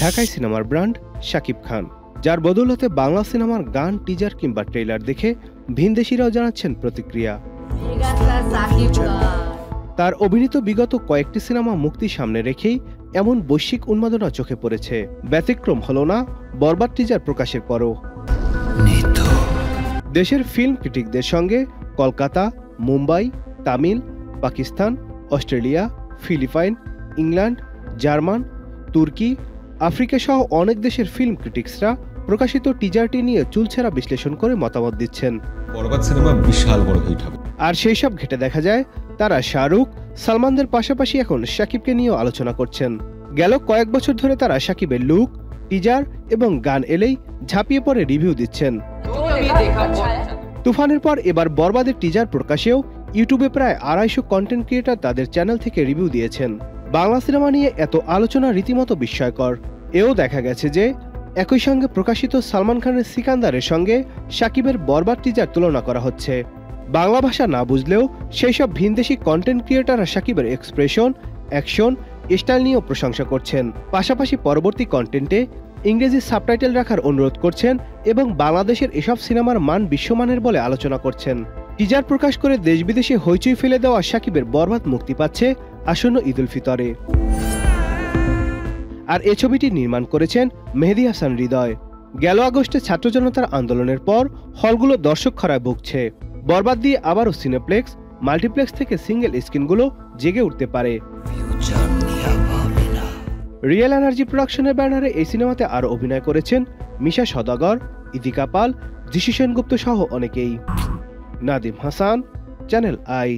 ঢাকাই সিনেমার ব্র্যান্ড শাকিব খান, যার বদৌলতে বাংলা সিনেমার গান, টিজার কিংবা ট্রেলার দেখে ভিনদেশিরাও জানাচ্ছেন প্রতিক্রিয়া। তার অভিনীত বিগত কয়েকটি সিনেমা মুক্তি সামনে রেখেই এমন বৈশ্বিক উন্মাদনা চোখে পড়েছে। ব্যতিক্রম হলো না বরবাদ টিজার প্রকাশের পরও। দেশের ফিল্ম ক্রিটিকদের সঙ্গে Kolkata, Mumbai, Tamil, Pakistan, Australia, Philippine, England, German, তুর্কি, আফ্রিকা সহ অনেক দেশের ফিল্ম ক্রিটিক্সরা প্রকাশিত টিজারটি নিয়ে চুলছেরা বিশ্লেষণ করে মতামত দিচ্ছেন। বরবাদ সিনেমা বিশাল বড় হিট হবে। আর সেই সব ঘেটে দেখা যায় তারা শাহরুখ, সালমানদের পাশাপাশি এখন শাকিবকে নিয়েও আলোচনা করছেন। গেল কয়েক বছর ধরে তারা শাকিবের লুক, টিজার এবং গান এলেই ঝাঁপিয়ে পড়ে রিভিউ দিচ্ছেন। তুফানের পর এবার বরবাদের টিজার প্রকাশেও ইউটিউবে প্রায় 250 কন্টেন্ট ক্রিয়েটর তাদের চ্যানেল থেকে রিভিউ দিয়েছেন। বাংলা সিনেমা নিয়ে এত আলোচনা রীতিমতো বিস্ময়কর। এও দেখা গেছে যে একই সঙ্গে প্রকাশিত সালমান খানের সিকান্দারের সঙ্গে শাকিবের বরবাদ টিজার তুলনা করা হচ্ছে। বাংলা ভাষা না বুঝলেও সেই সব ভিনদেশি কন্টেন্ট ক্রিয়েটররা শাকিবের এক্সপ্রেশন, অ্যাকশন, স্টাইল নিয়েও প্রশংসা করছেন। পাশাপাশি পরবর্তী কন্টেন্টে ইংরেজি সাবটাইটেল রাখার অনুরোধ করছেন এবং বাংলাদেশের এসব সিনেমার মান বিশ্বমানের বলে আলোচনা করছেন। টিজার প্রকাশ করে দেশ বিদেশে হইচই ফেলে দেওয়া শাকিবের বরবাদ মুক্তি পাচ্ছে আসন্ন ঈদ উল ফিতরে। আর এ ছবিটি নির্মাণ করেছেন মেহেদী হাসান হৃদয়। গেল আগস্টে ছাত্র জনতার আন্দোলনের পর হলগুলো দর্শক খরায় ভুগছে। বরবাদ দিয়ে আবারও সিনেপ্লেক্স, মাল্টিপ্লেক্স থেকে সিঙ্গেল স্ক্রিনগুলো জেগে উঠতে পারে। রিয়েল এনার্জি প্রোডাকশনের ব্যানারে এই সিনেমাতে আরও অভিনয় করেছেন মিশা সওদাগর, ইদিকা পাল, যিশু সেনগুপ্ত সহ অনেকেই। Nadim Hasan, channel I.